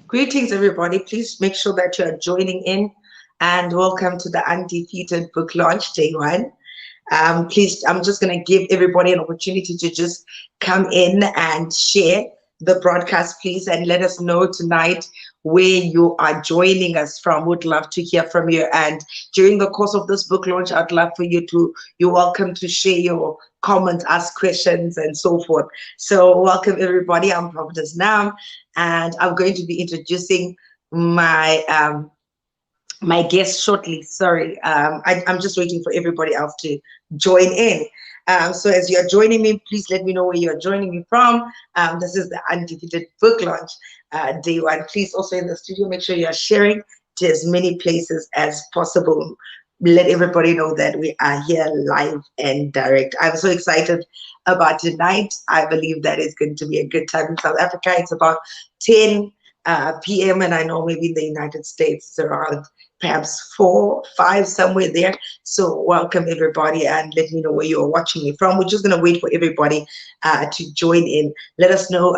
Greetings, everybody. Please make sure that you are joining in and welcome to the Undefeated book launch day one. Please, I'm just going to give everybody an opportunity to just come in and share the broadcast, please, and let us know tonight where you are joining us from. Would love to hear from you. And during the course of this book launch, I'd love for you're welcome to share your comments, ask questions, and so forth. So welcome, everybody. I'm Prophetess now, and I'm going to be introducing my guest shortly. Sorry, I'm just waiting for everybody else to join in. So as you're joining me, please let me know where you're joining me from. This is the Undefeated book launch day one. Please also in the studio, make sure you're sharing to as many places as possible. Let everybody know that we are here live and direct. I'm so excited about tonight. I believe that it's going to be a good time in South Africa. It's about 10 p.m. and I know maybe in the United States it's around perhaps 4, 5, somewhere there. So welcome everybody and let me know where you're watching me from. We're just going to wait for everybody to join in. Let us know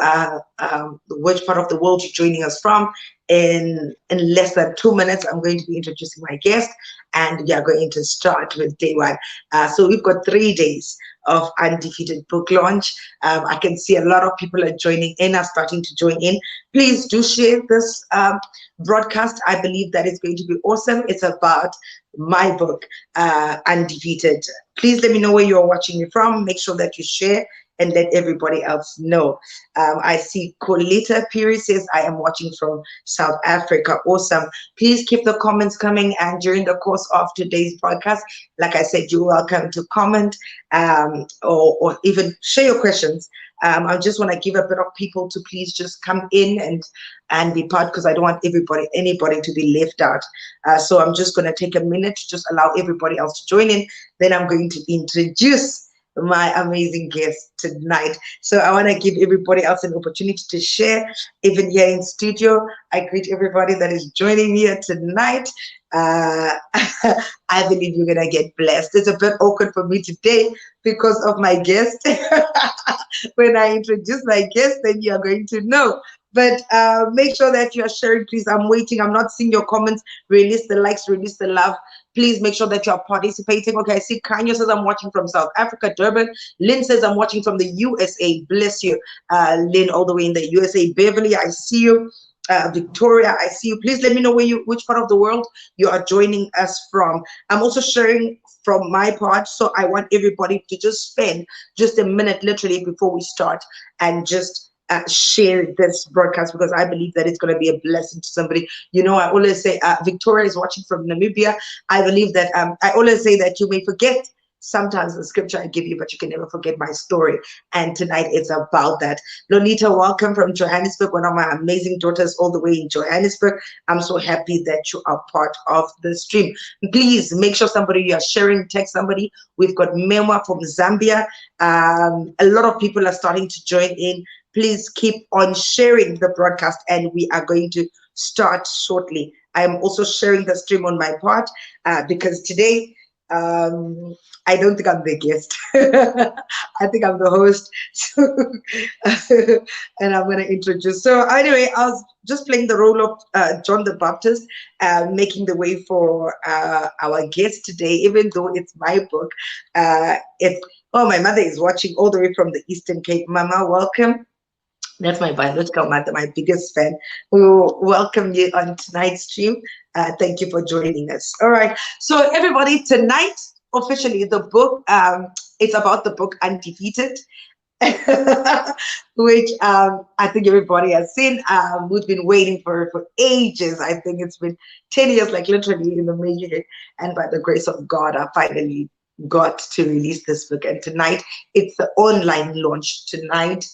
which part of the world you're joining us from. In less than 2 minutes, I'm going to be introducing my guest and we are going to start with day one. So we've got 3 days of Undefeated book launch. I can see a lot of people are joining in, are starting to join in. Please do share this broadcast. I believe that it's going to be awesome. It's about my book, Undefeated. Please let me know where you're watching me from. Make sure that you share and let everybody else know. I see Colita Piri says, I am watching from South Africa. Awesome. Please keep the comments coming. And during the course of today's podcast, like I said, you're welcome to comment or even share your questions. I just want to give a bit of people to please just come in and be part, because I don't want anybody to be left out. So I'm just going to take a minute to just allow everybody else to join in. Then I'm going to introduce my amazing guest tonight. So I want to give everybody else an opportunity to share, even here in studio. I greet everybody that is joining me here tonight. I believe you're gonna get blessed. It's a bit awkward for me today because of my guest. When I introduce my guest, then you are going to know. But make sure that you are sharing, please. I'm waiting. I'm not seeing your comments. Release the likes, release the love. Please make sure that you are participating. Okay, I see Kanye says I'm watching from South Africa, Durban. Lynn says I'm watching from the USA. Bless you, Lynn, all the way in the USA. Beverly, I see you. Victoria, I see you. Please let me know which part of the world you are joining us from. I'm also sharing from my part, so I want everybody to just spend just a minute literally before we start and just share this broadcast, because I believe that it's going to be a blessing to somebody. You know, I always say Victoria is watching from Namibia. I believe that I always say that you may forget sometimes the scripture I give you, but you can never forget my story. And tonight it's about that. Lolita, welcome from Johannesburg, one of my amazing daughters all the way in Johannesburg. I'm so happy that you are part of the stream. Please make sure somebody you are sharing, text somebody. We've got Mema from Zambia. A lot of people are starting to join in. Please keep on sharing the broadcast and we are going to start shortly. I am also sharing the stream on my part because today I don't think I'm the guest. I think I'm the host. So, and I'm going to introduce. So anyway, I was just playing the role of John the Baptist, making the way for our guest today, even though it's my book. My mother is watching all the way from the Eastern Cape. Mama, welcome. That's my biological mother, my biggest fan. We will welcome you on tonight's stream. Thank you for joining us. All right. So everybody, tonight, officially, the book, it's about the book Undefeated, which I think everybody has seen. We've been waiting for ages. I think it's been 10 years, like literally in the making. And by the grace of God, I finally got to release this book. And tonight it's the online launch, tonight,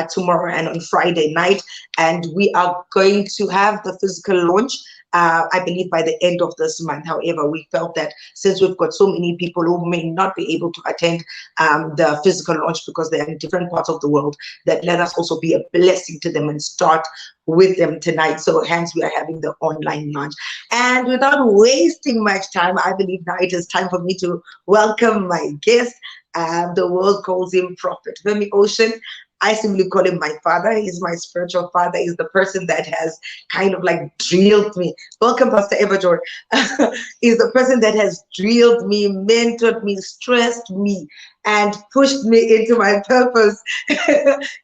tomorrow, and on Friday night. And we are going to have the physical launch I believe by the end of this month. However, we felt that since we've got so many people who may not be able to attend the physical launch because they're in different parts of the world, that let us also be a blessing to them and start with them tonight. So hence we are having the online launch. And without wasting much time, I believe now it is time for me to welcome my guest. The world calls him Prophet Femi Oshin. I simply call him my father. He's my spiritual father. He's the person that has kind of like drilled me. Welcome, Pastor Everjohn. He's the person that has drilled me, mentored me, stressed me, and pushed me into my purpose.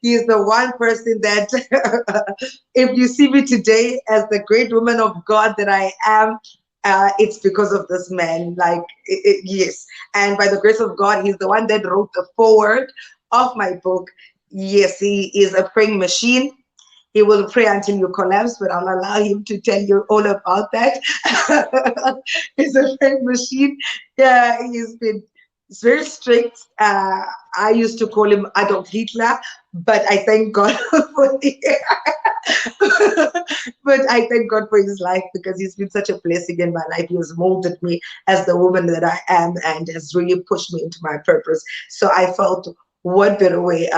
He's the one person that, if you see me today as the great woman of God that I am, it's because of this man. Like, yes. And by the grace of God, he's the one that wrote the foreword of my book. Yes, he is a praying machine. He will pray until you collapse, but I'll allow him to tell you all about that. He's a praying machine. Yeah, he's very strict. I used to call him Adolf Hitler, but I thank God for but I thank God for his life, because he's been such a blessing in my life. He has molded me as the woman that I am and has really pushed me into my purpose. So I felt, what better way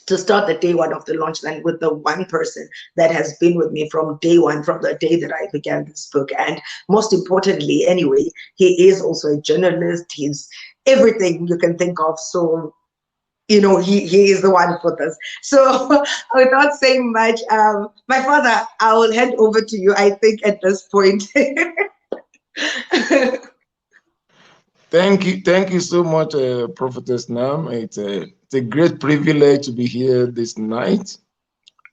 to start the day one of the launch than with the one person that has been with me from day one, from the day that I began this book. And most importantly, anyway, he is also a journalist. He's everything you can think of. So, you know, he is the one for this. So without saying much, my father, I will hand over to you, I think, at this point. Thank you so much, Prophetess Nam. It's a great privilege to be here this night.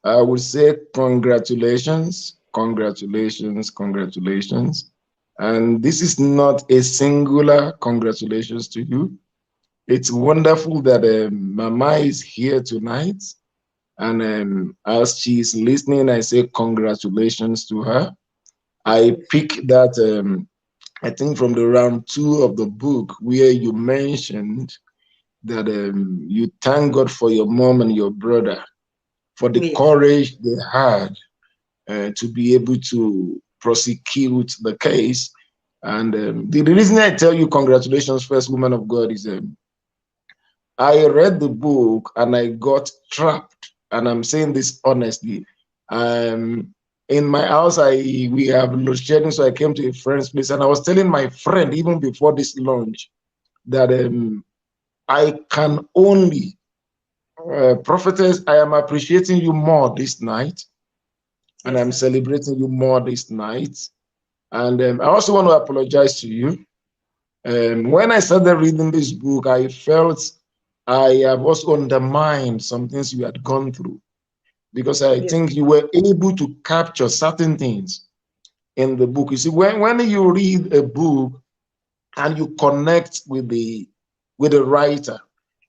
I would say congratulations, congratulations, congratulations. And this is not a singular congratulations to you. It's wonderful that Mama is here tonight. And as she's listening, I say congratulations to her. I pick that, I think, from the round two of the book, where you mentioned that you thank God for your mom and your brother, for the Yes, courage they had to be able to prosecute the case. And the reason I tell you congratulations, first woman of God, is I read the book and I got trapped. And I'm saying this honestly. In my house, we have load shedding, so I came to a friend's place, and I was telling my friend even before this launch that I can only, prophetess, I am appreciating you more this night, and yes, I'm sir. celebrating you more this night. And I also want to apologize to you. When I started reading this book, I felt I have also undermined some things you had gone through, because I Yes, think you were able to capture certain things in the book. You see, when you read a book and you connect with the writer,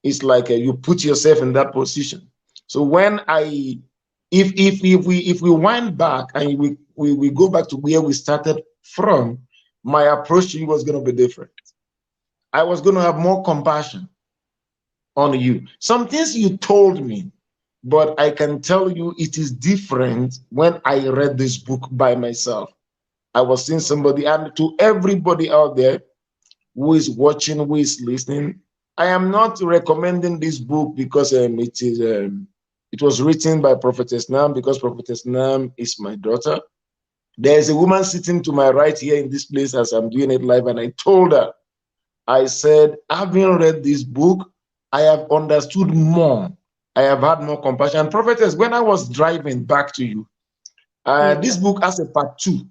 it's like you put yourself in that position. So when I, if we wind back and we go back to where we started from, my approach to you was going to be different. I was going to have more compassion on you. Some things you told me, but I can tell you it is different when I read this book by myself. I was seeing somebody, and to everybody out there who is watching, who is listening, I am not recommending this book because it was written by Prophetess Nam, because Prophetess Nam is my daughter. There's a woman sitting to my right here in this place as I'm doing it live, and I told her, I said, having read this book, I have understood more. I have had more compassion. And Prophetess, when I was driving back to you, yes, this sir. book has a part two,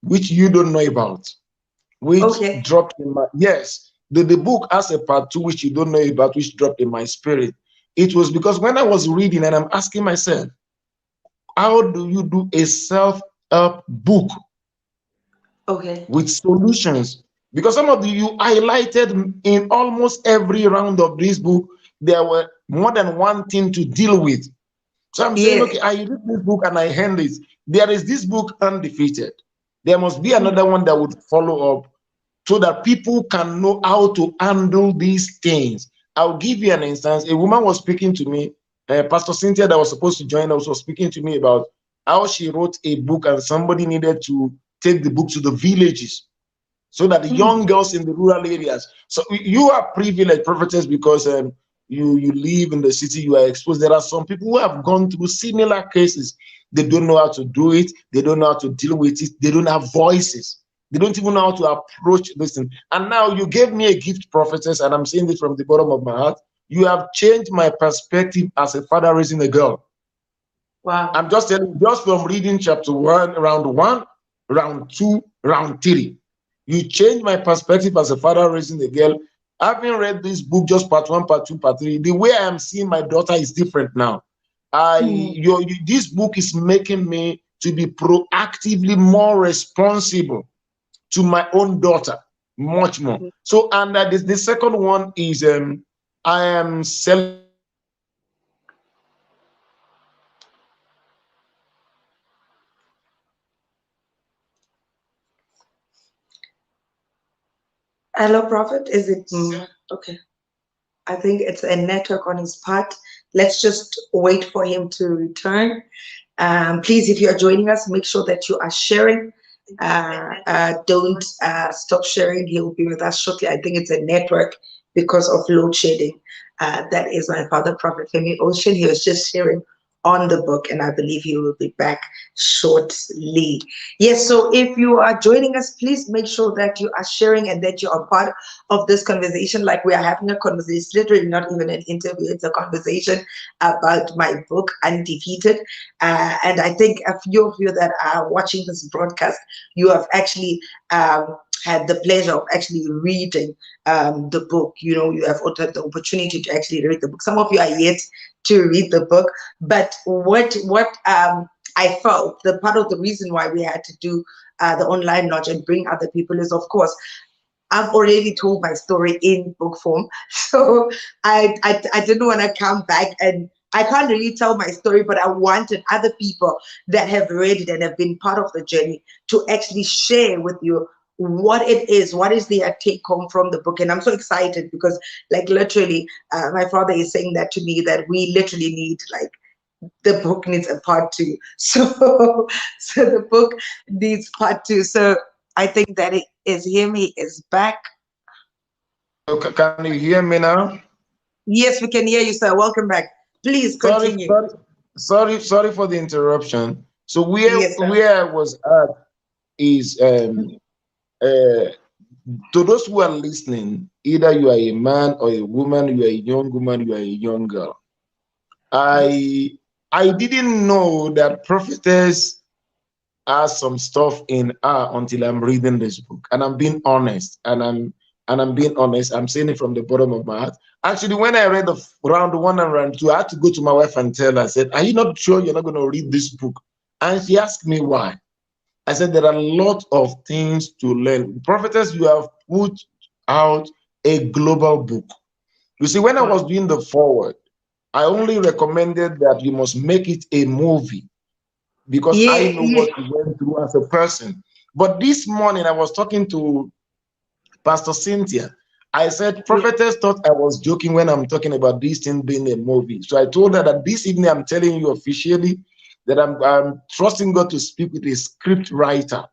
which you don't know about, which Okay. dropped in my, yes, the book has a part two, which you don't know about, which dropped in my spirit. It was because when I was reading and I'm asking myself, how do you do a self-help book Okay. with solutions? Because some of you highlighted in almost every round of this book, there were more than one thing to deal with. So I'm saying, Yes. okay, I read this book and I hand it. There is this book, Undefeated. There must be another one that would follow up so that people can know how to handle these things. I'll give you an instance. A woman was speaking to me, Pastor Cynthia, that was supposed to join us, was speaking to me about how she wrote a book and somebody needed to take the book to the villages so that the young girls in the rural areas. So you are privileged, prophetess, because you live in the city, you are exposed. There are some people who have gone through similar cases. They don't know how to do it. They don't know how to deal with it. They don't have voices. They don't even know how to approach this thing. And now you gave me a gift, prophetess, and I'm saying this from the bottom of my heart. you have changed my perspective as a father raising a girl. Wow. I'm just telling you, just from reading chapter 1, round 1, round 2, round 3, you changed my perspective as a father raising a girl. Having read this book, just part 1, part 2, part 3, the way I am seeing my daughter is different now. This book is making me to be proactively more responsible to my own daughter, much more. So, and the second one is I am Hello, Prophet. Is it okay? I think it's a network on his part. Let's just wait for him to return. Please, if you are joining us, make sure that you are sharing. Don't stop sharing. He'll be with us shortly. I think it's a network because of load shedding. That is my father, Prophet Femi Oshin. He was just sharing on the book, and I believe he will be back shortly. Yes, so if you are joining us, please make sure that you are sharing and that you are part of this conversation. Like we are having a conversation, it's literally not even an interview, it's a conversation about my book, Undefeated. And I think a few of you that are watching this broadcast, you have actually had the pleasure of actually reading the book. You know, you have had the opportunity to actually read the book. Some of you are yet to read the book, but what I felt the part of the reason why we had to do the online launch and bring other people is, of course, I've already told my story in book form, so I didn't want to come back, and I can't really tell my story, but I wanted other people that have read it and have been part of the journey to actually share with you what it is, what is their take home from the book. And I'm so excited because, like, literally, my father is saying that to me, that we literally need, like, the book needs a part 2. So the book needs part 2. So I think that it is him. He is back. Can you hear me now? Yes, we can hear you, sir. Welcome back. Please Sorry, continue. sorry for the interruption. So Yes, sir. where I was at is uh, to those who are listening, either you are a man or a woman, you are a young woman, you are a young girl. Yes. I didn't know that Prophetess has some stuff in her until I'm reading this book, and I'm being honest, and I'm being honest. I'm saying it from the bottom of my heart. Actually, when I read the round 1 and round 2, I had to go to my wife and tell her. I said, "Are you not sure you're not going to read this book?" And she asked me why. I said, "There are a lot of things to learn." Prophetess, you have put out a global book. You see, when I was doing the forward, I only recommended that you must make it a movie because I Yeah, know yeah, what you went through as a person. But this morning, I was talking to Pastor Cynthia. I said, yeah. Prophetess thought I was joking when I'm talking about this thing being a movie. So I told her that this evening I'm telling you officially that I'm trusting God to speak with a script writer.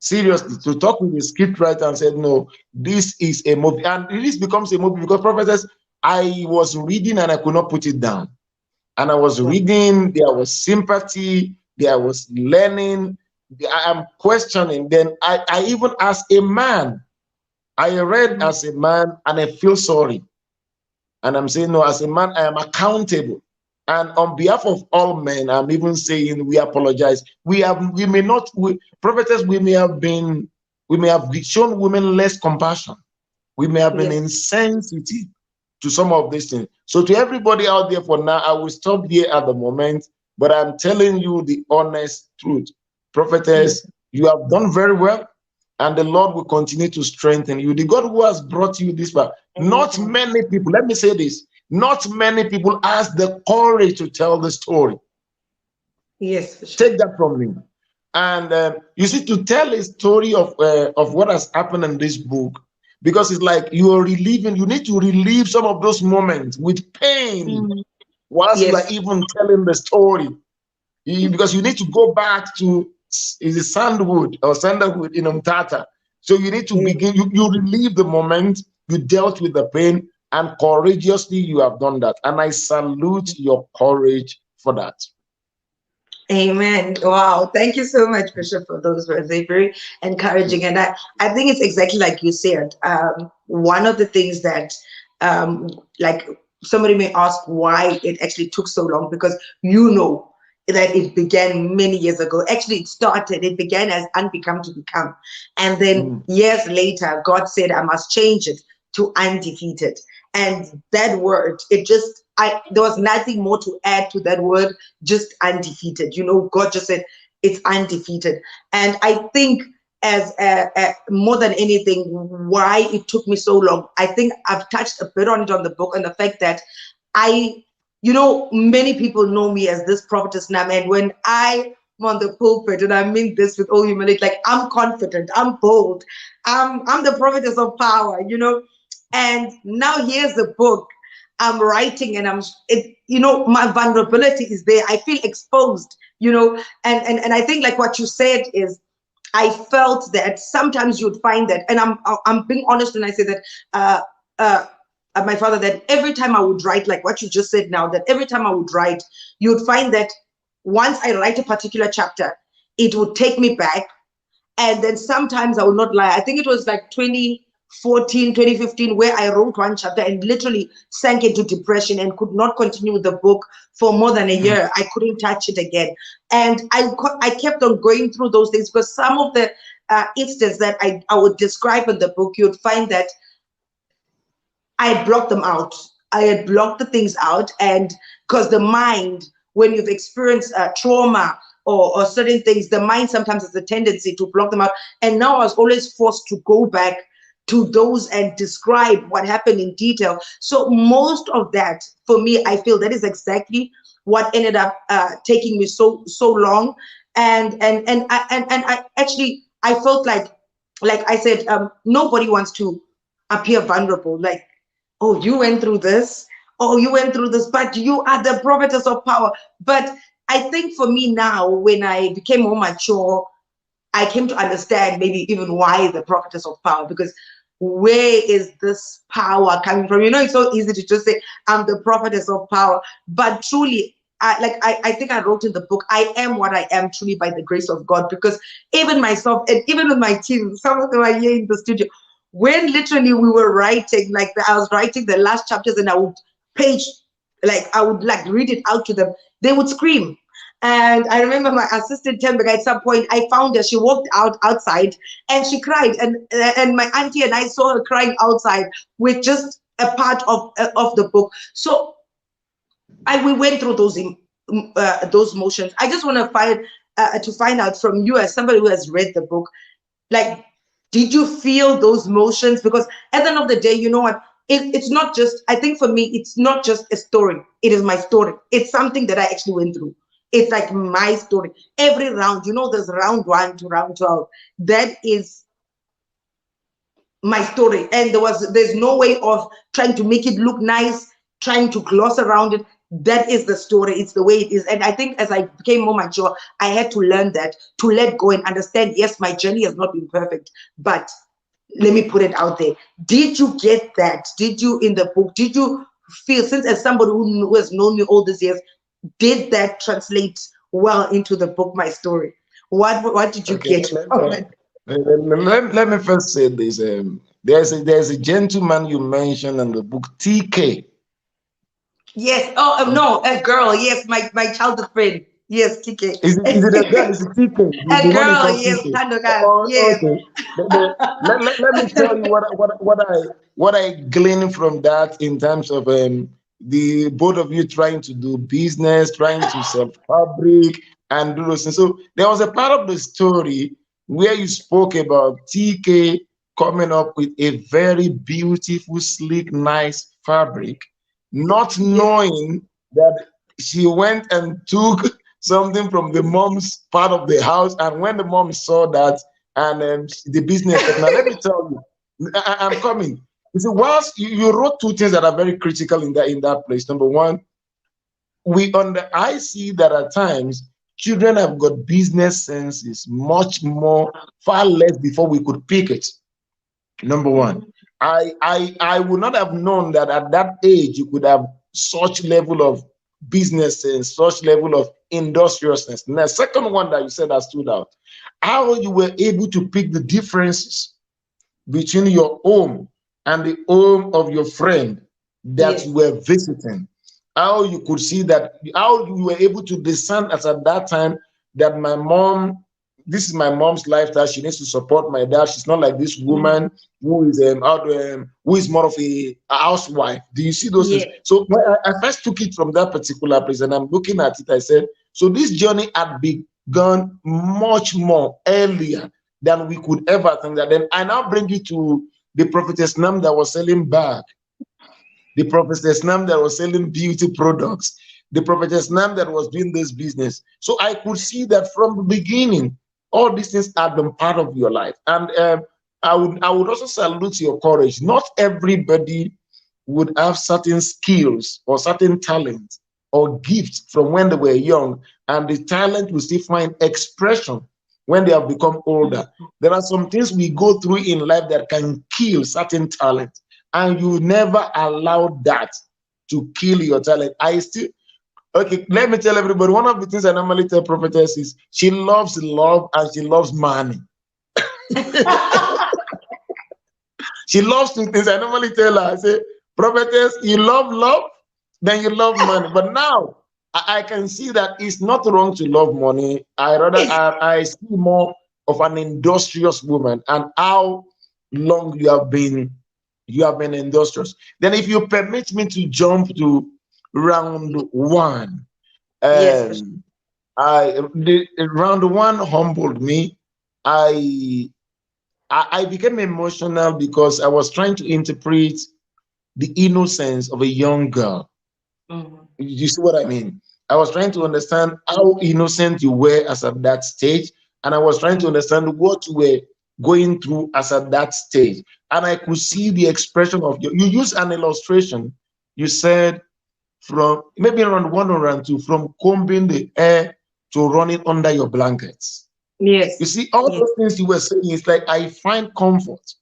Seriously, to talk with a script writer and said, no, this is a movie. And this becomes a movie because Prophetess, I was reading and I could not put it down. And I was reading, there was sympathy, there was learning, I am questioning. Then I even asked a man. I read as a man and I feel sorry. And I'm saying, no, as a man, I am accountable. And on behalf of all men, I'm even saying we apologize. We may not, Prophetess, we may have shown women less compassion. We may have been Yes. insensitive to some of these things. So to everybody out there for now, I will stop here at the moment, but I'm telling you the honest truth. Prophetess, you have done very well, and the Lord will continue to strengthen you. The God who has brought you this far, not many people, let me say this, not many people has the courage to tell the story. Yes, for sure. Take that from me. And you see, to tell a story of what has happened in this book, because it's like you are reliving, you need to relive some of those moments with pain whilst you are Yes. even telling the story. Because you need to go back to is it sandwood or sandalwood in Umtata. So you need to Yes. begin, you relive the moment, you dealt with the pain, and courageously you have done that. And I salute your courage for that. Amen. Wow. Thank you so much, Bishop, for those words. They're very encouraging. And I think it's exactly like you said. One of the things that, like, somebody may ask why it actually took so long, because you know that it began many years ago. Actually, it began as unbecome to become. And then years later, God said, I must change it to undefeated. And that word, there was nothing more to add to that word, just undefeated. God just said, it's undefeated. And I think, as more than anything, why it took me so long, I think I've touched a bit on it on the book, and the fact that many people know me as this prophetess now, and when I'm on the pulpit, and I mean this with all humility, like, I'm confident, I'm bold, I'm the prophetess of power, and now here's the book I'm writing, and my vulnerability is there. I feel exposed, and I think, like what you said, is I felt that sometimes you'd find that, and I'm being honest when I say that, my father, that every time I would write, like what you just said now, that every time I would write, you'd find that once I write a particular chapter, it would take me back. And then sometimes, I will not lie, I think it was like 2014, 2015, where I wrote one chapter and literally sank into depression and could not continue with the book for more than a year. I couldn't touch it again. And I kept on going through those things, because some of the instances that I would describe in the book, you'd find that I had blocked them out. I had blocked the things out. And because the mind, when you've experienced trauma or certain things, the mind sometimes has a tendency to block them out. And now I was always forced to go back to those and describe what happened in detail. So most of that, for me, I feel that is exactly what ended up taking me so long. And I actually, I felt like I said, nobody wants to appear vulnerable. Like, oh, you went through this. Oh, you went through this, but you are the prophetess of power. But I think for me now, when I became more mature, I came to understand maybe even why the prophetess of power, because where is this power coming from? It's so easy to just say, I'm the prophetess of power. But truly, I think I wrote in the book, I am what I am truly by the grace of God, because even myself, and even with my team, some of them are here in the studio, when literally we were writing, I was writing the last chapters, and I would read it out to them, they would scream. And I remember my assistant Tembe, at some point, I found her, she walked outside and she cried, and my auntie and I saw her crying outside with just a part of the book. So we went through those motions. I just want to find out from you, as somebody who has read the book, like, did you feel those motions? Because at the end of the day, you know what? It's not just, I think for me, it's not just a story. It is my story. It's something that I actually went through. It's like my story. Every round, there's round 1 to round 12. That is my story. And there's no way of trying to make it look nice, trying to gloss around it. That is the story. It's the way it is. And I think as I became more mature, I had to learn that, to let go and understand, yes, my journey has not been perfect, but let me put it out there. Did you get that? Did you, in the book, did you feel, since as somebody who has known me all these years, did that translate well into the book, my story? What did you get from it? Let me first say this. There's a gentleman you mentioned in the book, TK. Yes. Oh, no, a girl. Yes, my childhood friend. Yes, TK. Is it a girl? Is it TK? A The one you girl. call Yes, TK. Tandogan. Oh, Yes. okay. Let me tell you what I glean from that, in terms of the both of you trying to do business, trying to sell fabric and do those things. So there was a part of the story where you spoke about TK coming up with a very beautiful, sleek, nice fabric, not knowing that she went and took something from the mom's part of the house, and when the mom saw that, and the business. Now let me tell you, I'm coming. You see, whilst you wrote two things that are very critical in that place. Number one, I see that at times children have got business senses much more, far less, before we could pick it. Number one, I would not have known that at that age you could have such level of business and such level of industriousness. And the second one that you said that stood out, how you were able to pick the differences between your home and the home of your friend. that Yes. you were visiting, how you could see that, how you were able to discern as at that time that my mom, this is my mom's lifestyle. She needs to support my dad. She's not like this woman who is who is more of a housewife. Do you see those things? Yes. So when I first took it from that particular place, and I'm looking at it, I said, so this journey had begun much more earlier than we could ever think. That then I now bring you to the prophetess Nam that was selling bag, the prophetess Nam that was selling beauty products, the prophetess Nam that was doing this business. So I could see that from the beginning, all these things had been part of your life. And I would also salute your courage. Not everybody would have certain skills or certain talent or gifts from when they were young, and the talent will still find expression when they have become older. There are some things we go through in life that can kill certain talent, and you never allow that to kill your talent. I still Okay, let me tell everybody, one of the things I normally tell prophetess is she loves love and she loves money. She loves two things. I normally tell her, I say, prophetess, you love love, then you love money. But now I can see that it's not wrong to love money. I see more of an industrious woman, and how long you have been industrious. Then if you permit me to jump to round one, Yes, for sure. um, round one humbled me. I I became emotional because I was trying to interpret the innocence of a young girl. Mhm. You see what I mean? I was trying to understand how innocent you were as at that stage, and I was trying to Mhm. understand what you were going through as at that stage. And I could see the expression of you used an illustration. You said from maybe around one or around two, from combing the hair to running under your blankets. You Yes. see, all Yes. those things you were saying, it's like I find comfort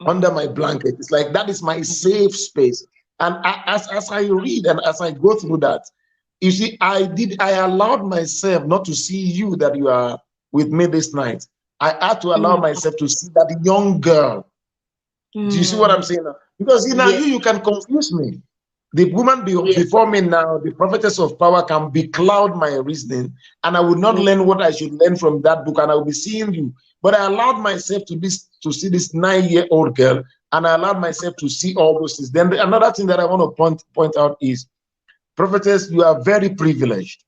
under Mhm. my blanket. It's like that is my safe space. And as I read and as I go through that, you see, I allowed myself not to see you that you are with me this night. I had to allow Mhm. myself to see that young girl. Do you see what I'm Mhm. saying now? Because you know, Yes. you can confuse me. The woman Yes. before me now, the prophetess of power, can becloud my reasoning, and I would not Mhm. learn what I should learn from that book, and I will be seeing you. But I allowed myself to see this 9-year-old girl, and I allowed myself to see all those things. Then another thing that I want to point out is, prophetess, you are very privileged,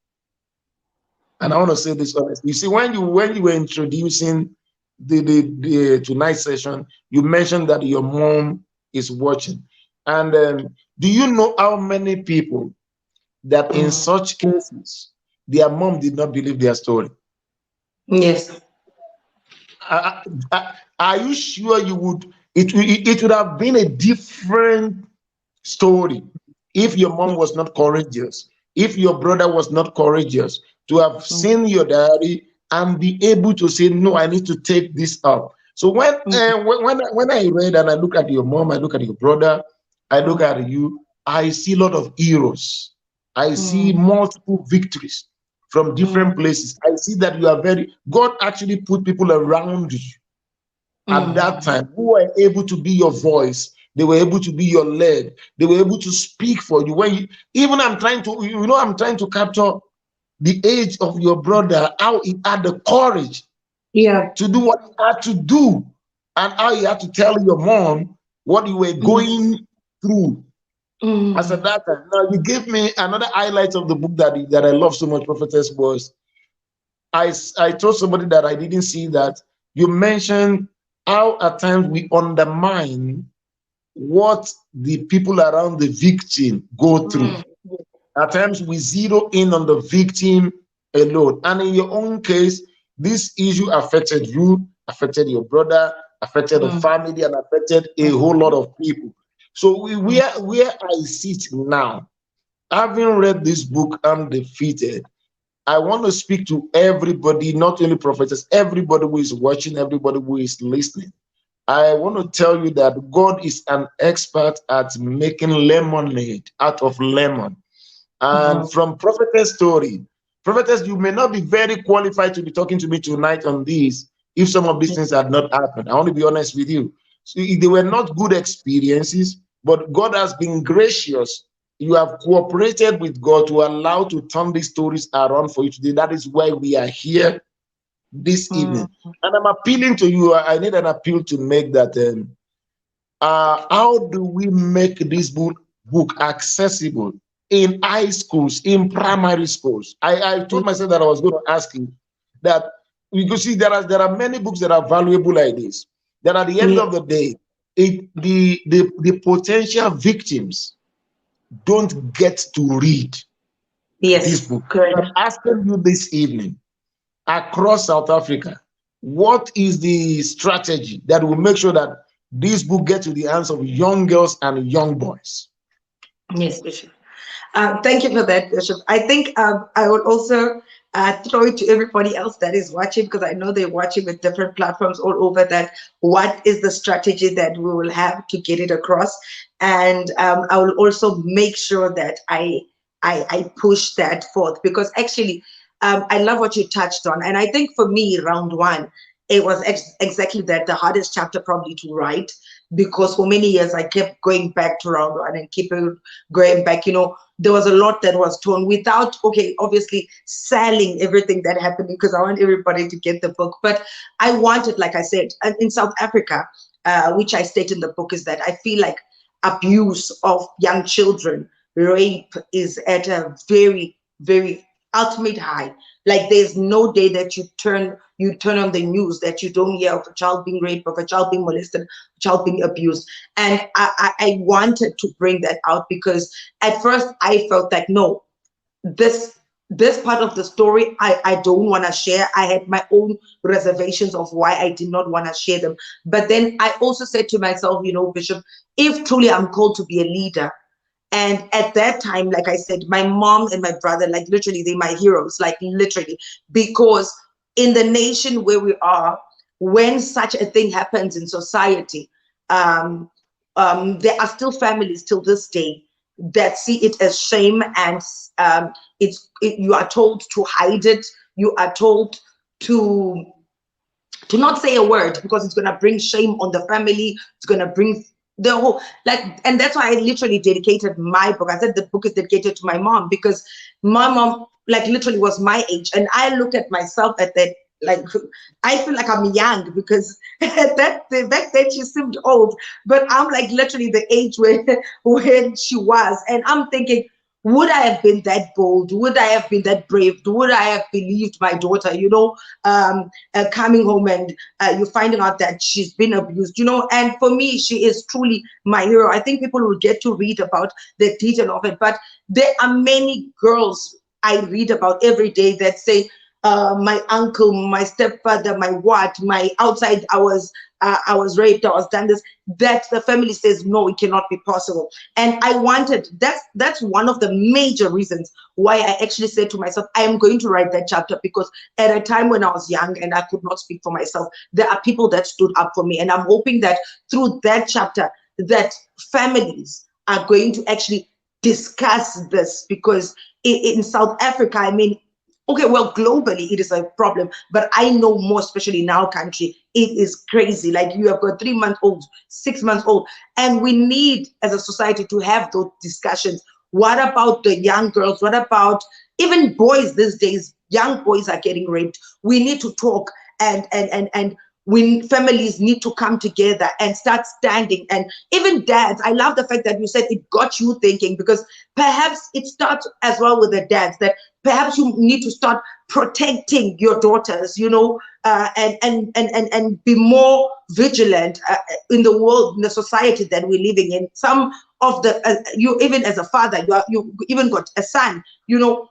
and I want to say this honestly. You see, when you were introducing the tonight session, you mentioned that your mom is watching, and do you know how many people that in Mhm. such cases their mom did not believe their story? Yes. Are you sure you would? It would have been a different story if your mom was not courageous, if your brother was not courageous to have Mhm. seen your diary and be able to say, no, I need to take this up. So when I read and I look at your mom, I look at your brother, I look Mhm. at you, I see a lot of heroes. I see Mhm. multiple victories from different Mhm. places. I see that you are God actually put people around you at that Mhm. time who were able to be your voice. They were able to be your leg. They were able to speak for you. Even I'm trying to capture the age of your brother, how he had the courage Yeah. to do what he had to do, and how he had to tell your mom what you were Mhm. going through as at Mhm. that time. Now, you gave me another highlight of the book that I love so much, Prophetess, was I told somebody that I didn't see that you mentioned how at times we undermine what the people around the victim go through. Mhm. At times we zero in on the victim alone. And in your own case, this issue affected you, affected your brother, affected the Mhm. family, and affected a whole lot of people. So where I sit now, having read this book, Undefeated, I want to speak to everybody, not only prophets, everybody who is watching, everybody who is listening. I want to tell you that God is an expert at making lemonade out of lemon. And Mhm. from prophetess story, prophetess, you may not be very qualified to be talking to me tonight on this if some of these things had not happened. I want to be honest with you. So they were not good experiences. But God has been gracious. You have cooperated with God to allow to turn these stories around for you today. That is why we are here this evening. And I'm appealing to you. I need an appeal to make that. How do we make this book accessible in high schools, in primary schools? I told myself that I was going to ask you that. You can see there are many books that are valuable like this. That at the end of the day, the potential victims don't get to read this book. Correct. I'm asking you this evening, across South Africa, what is the strategy that will make sure that this book gets to the hands of young girls and young boys? Yes, Bishop. Thank you for that, Bishop. I think I would also throw it to everybody else that is watching, because I know they're watching with different platforms all over, that what is the strategy that we will have to get it across. And I will also make sure that I push that forth, because actually I love what you touched on. And I think for me, round one, it was exactly that, the hardest chapter probably to write, because for many years I kept going back to round one and keep going back. You know, there was a lot that was torn without, okay, obviously selling everything that happened, because I want everybody to get the book. But I wanted, like I said, in South Africa, which I state in the book, is that I feel like abuse of young children, rape, is at a very, very ultimate high. Like, there's no day that you turn on the news that you don't hear of a child being raped, of a child being molested, a child being abused. And I wanted to bring that out, because at first I felt like, no, this part of the story I don't want to share. I had my own reservations of why I did not want to share them. But then I also said to myself, you know, Bishop, if truly I'm called to be a leader, and at that time, like I said, my mom and my brother, like literally, they're my heroes, like literally, because in the nation where we are, when such a thing happens in society, there are still families till this day that see it as shame, and you are told to hide it. You are told to not say a word, because it's going to bring shame on the family. It's going to bring the whole, like, and that's why I literally dedicated my book. I said the book is dedicated to my mom, because my mom, like, literally was my age, and I look at myself at that, like, I feel like I'm young, because back then she seemed old, but I'm like literally the age when she was. And I'm thinking, would I have been that bold? Would I have been that brave? Would I have believed my daughter, you know, coming home and you finding out that she's been abused, you know? And for me, she is truly my hero. I think people will get to read about the detail of it, but there are many girls I read about every day that say, my uncle, my stepfather, my outside, I was raped, I was done this, that the family says, no, it cannot be possible. And I wanted, that's one of the major reasons why I actually said to myself, I am going to write that chapter, because at a time when I was young and I could not speak for myself, there are people that stood up for me. And I'm hoping that through that chapter, that families are going to actually discuss this, because in South Africa, I mean, okay, well, globally, it is a problem, but I know more, especially in our country, it is crazy. Like, you have got 3 months old, 6 months old, and we need, as a society, to have those discussions. What about the young girls? What about even boys these days? Young boys are getting raped. We need to talk, and when families need to come together and start standing. And even dads, I love the fact that you said it got you thinking, because perhaps it starts as well with the dads, that perhaps you need to start protecting your daughters, you know, and be more vigilant in the world, in the society that we're living in. Some of the, you even as a father, you even got a son, you know,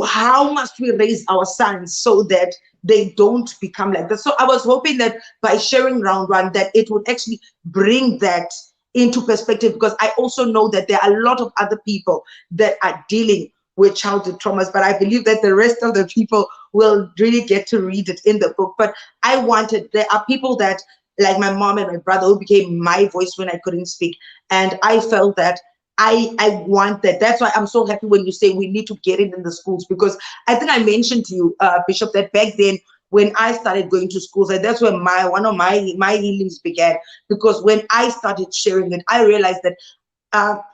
how must we raise our sons so that they don't become like that? So I was hoping that by sharing round one, that it would actually bring that into perspective, because I also know that there are a lot of other people that are dealing with childhood traumas, but I believe that the rest of the people will really get to read it in the book. But I wanted, there are people that, like my mom and my brother, who became my voice when I couldn't speak. And I felt that I want that. That's why I'm so happy when you say we need to get it in the schools, because I think I mentioned to you, Bishop, that back then when I started going to schools, and that's where one of my healings began, because when I started sharing it, I realized that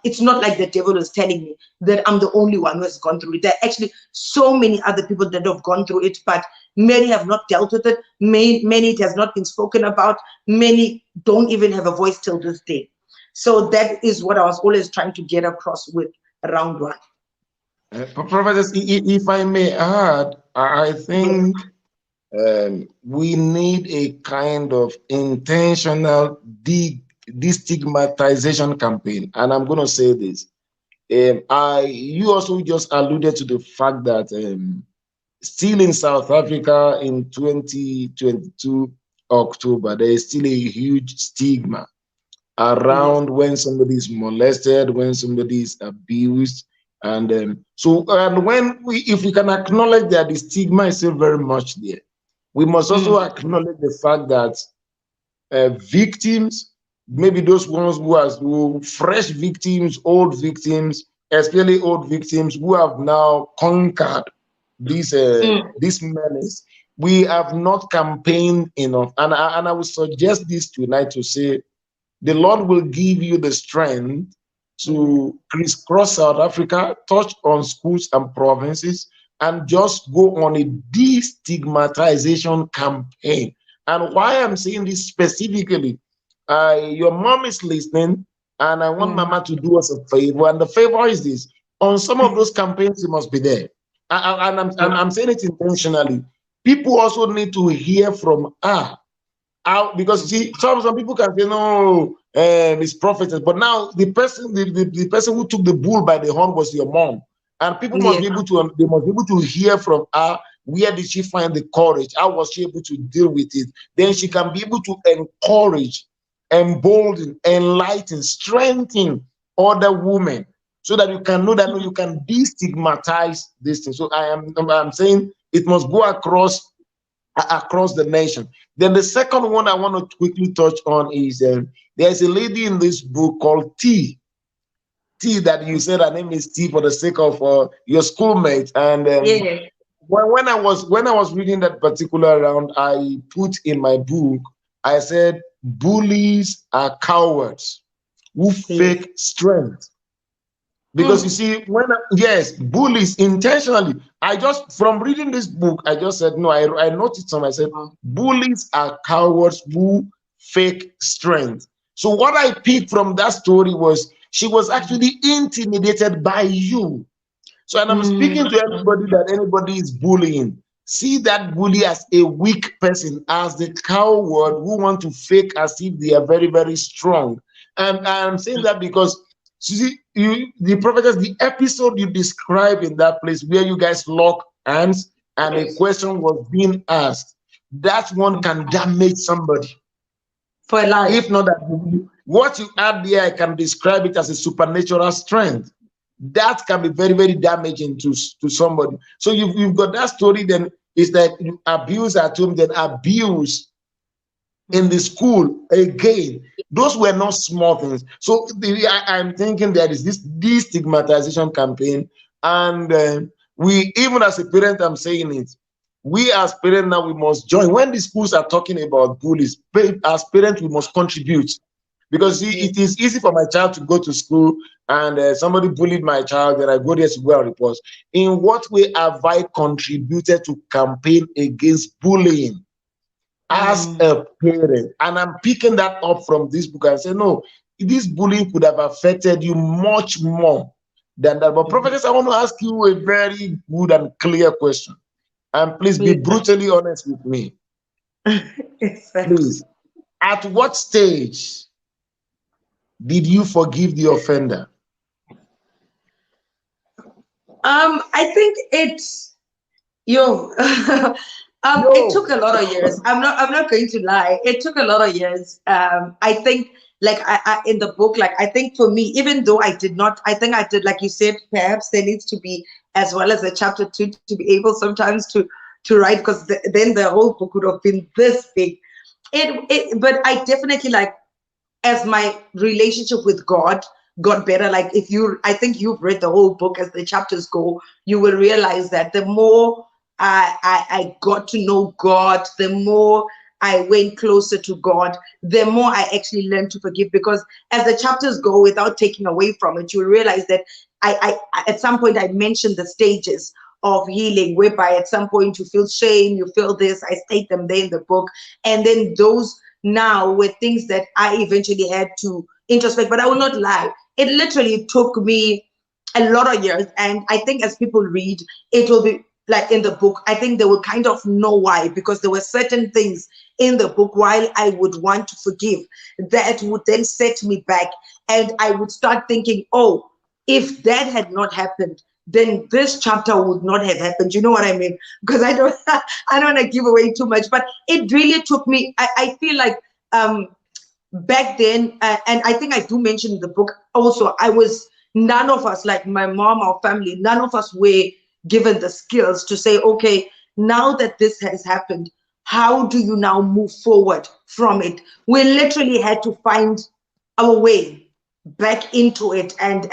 it's not like the devil is telling me that I'm the only one who has gone through it. There are actually so many other people that have gone through it, but many have not dealt with it. Many it has not been spoken about. Many don't even have a voice till this day. So that is what I was always trying to get across with round one. Prophetess, if I may add, I Yes. think we need a kind of intentional destigmatization campaign. And I'm going to say this. You also just alluded to the fact that still in South Africa in 2022 October, there is still a huge stigma Yes. around when somebody is molested, when somebody is abused. And and when if we can acknowledge that the stigma is still very much there, we must also Mm. acknowledge the fact that victims, maybe those ones who fresh victims, old victims, especially old victims who have now conquered Mm. this menace, we have not campaigned enough. And I would suggest this tonight to say the Lord will give you the strength Amen. to crisscross South Africa, touch on schools and provinces, and just go on a destigmatization campaign. And why I'm saying this specifically, your mom is listening, and I want Mm. Mama to do us a favor. And the favor is this: on some of those campaigns, you must be there. And I'm saying it intentionally. People also need to hear from her out, because you see, some people can say no, it's prophetess, but now the person who took the bull by the horn was your mom, and people must Yes. be able to hear from her. Where did she find the courage? How was she able to deal with it? Then she can be able to encourage, embolden, enlighten, strengthen other women, so that you can know that no, you can destigmatize this thing. So I'm saying it must go across the nation. Then the second one I want to quickly touch on is there's a lady in this book called T. T, that you said her name is T for the sake of your schoolmate. And Yes. when I was reading that particular round, I put in my book, I said bullies are cowards who Yes. fake strength. Because you Mm. see, yes, bullies intentionally. I just from reading this book, I just said no. I noticed some. I said bullies are cowards who fake strength. So what I picked from that story was she was actually intimidated by you. So, and I'm speaking to Mm. anybody that anybody is bullying. See that bully as a weak person, as the coward who want to fake as if they are very, very strong. And I'm saying that because see, the prophetess, the episode you describe in that place where you guys lock hands and a Yes. question was being asked, that one can damage somebody. For If life. not that, what you add there, I can describe it as a supernatural strength that can be very, very damaging to somebody. So you've got that story, then it's like abuse at home, then abuse in the Mm. school again. Those were not small things. So I'm thinking there is this destigmatization campaign, and we, even as a parent, I'm saying it, we as parents now, we must join when the schools are talking about bullies. As parents, we must contribute, because see, Yes. it is easy for my child to go to school and somebody bullied my child, then I go there to go and report. In what way have I contributed to campaign against bullying as Mm. a parent? And I'm picking that up from this book and say, no, this bullying could have affected you much more than that. But Mm. prophetess, I want to ask you a very good and clear question. And please be Yes. brutally honest with me. Exactly. Please. At what stage did you forgive the offender? I think it's yo. It took Yo. a lot of years. I'm not going to lie. It took a lot of years. I think like I in the book, like I think for me, even though I did not, I think I did, like you said, perhaps there needs to be as well as a chapter two to be able sometimes to write, because then the whole book would have been this big. But I definitely like, as my relationship with God got better, like if you, I think you've read the whole book, as the chapters go, you will realize that the more I got to know God, the more I went closer to God, the more I actually learned to forgive. Because as the chapters go, without taking away from it, you realize that at some point I mentioned the stages of healing, whereby at some point you feel shame, you feel this. I state them there in the book. And then those now were things that I eventually had to introspect. But I will not lie, it literally took me a lot of years. And I think as people read, it will be like in the book, I think they will kind of know why, because there were certain things in the book while I would want to forgive that would then set me back. And I would start thinking, oh, if that had not happened, then this chapter would not have happened. You know what I mean? Because I don't I don't want to give away too much, but it really took me, I feel like back then, and I think I do mention in the book also, none of us, like my mom, our family, none of us were given the skills to say, okay, now that this has happened, how do you now move forward from it? We literally had to find our way back into it and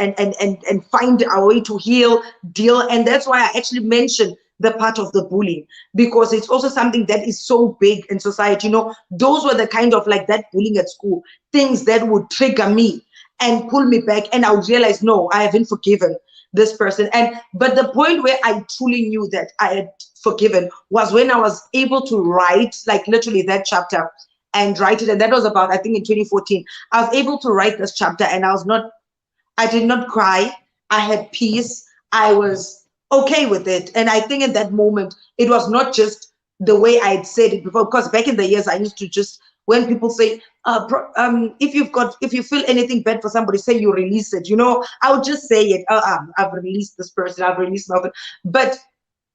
find our way to heal, deal. And that's why I actually mentioned the part of the bullying, because it's also something that is so big in society. You know, those were the kind of like that bullying at school, things that would trigger me and pull me back, and I would realize, no, I haven't forgiven this person. But the point where I truly knew that I had forgiven was when I was able to write, like literally that chapter, and write it. And that was about, I think, in 2014. I was able to write this chapter, and I did not cry. I had peace. I was okay with it. And I think at that moment, it was not just the way I had said it before, because back in the years, I used to just, when people say, if you feel anything bad for somebody, say you release it. You know, I would just say it. I've released this person. I've released nothing. But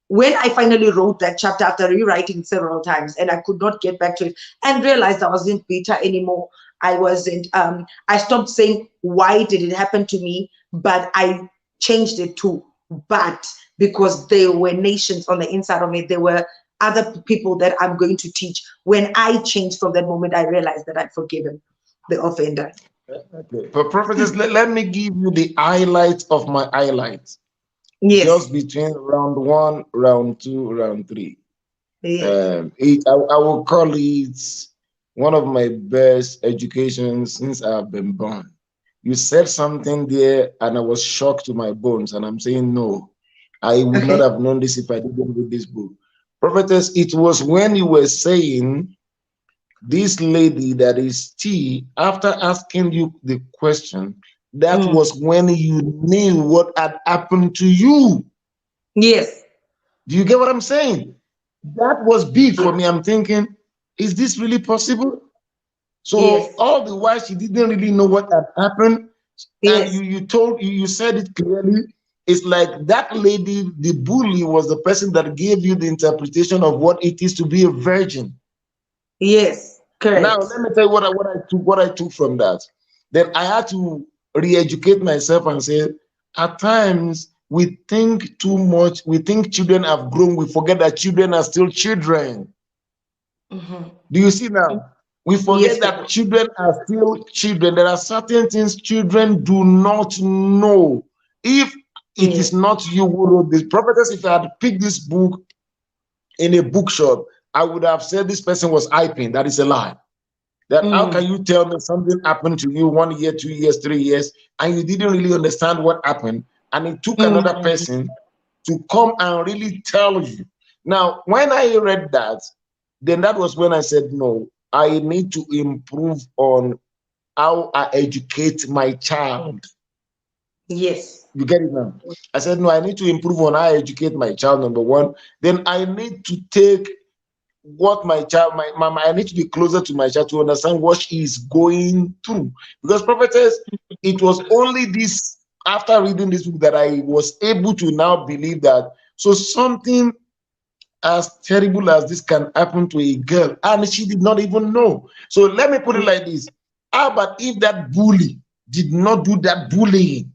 when I finally wrote that chapter after rewriting several times, and I could not get back to it, and realized I wasn't bitter anymore. I stopped saying, why did it happen to me? But I changed it to, but because there were nations on the inside of me, there were other people that I'm going to teach. When I changed from that moment, I realized that I'd forgiven the offender. Okay. But Prophetess, let me give you the highlight of my highlights. Yes. Just between round one, round two, round three. Yes. I will call it one of my best educations since I've been born. You said something there, and I was shocked to my bones. And I'm saying, no, I would not Okay. have known this if I didn't read this book. Prophetess, it was when you were saying this lady that is T, after asking you the question, that Mm. was when you knew what had happened to you. Yes. Do you get what I'm saying? That was big for Yes. me. I'm thinking, is this really possible? So Yes. all the while she didn't really know what had happened, and Yes. you said it clearly. It's like that lady, the bully, was the person that gave you the interpretation of what it is to be a virgin. Yes. Now Correct. let me tell you what I took from that. Then I had to re-educate myself and say, at times we think too much. We think children have grown. We forget that children are still children. Mm-hmm. Do you see now? We Yes, forget we that do. children are still children. There are certain things children do not know. If it is Yes. not you who wrote this, Prophetess, if I had picked this book in a bookshop, I would have said this person was hyping. That is a lie. That how can Mm. you tell me something happened to you 1 year, 2 years, 3 years, and you didn't really understand what happened, and it took another Mm. person to come and really tell you. Now, when I read that, then that was when I said, no, I need to improve on how I educate my child. Yes. You get it now? I said, no, I need to improve on how I educate my child, number one. Then I need to take what my child, I need to be closer to my child to understand what she is going through. Because Prophetess, it was only this, after reading this book, that I was able to now believe that so something as terrible as this can happen to a girl, and she did not even know. So let me put it like this: how about if that bully did not do that bullying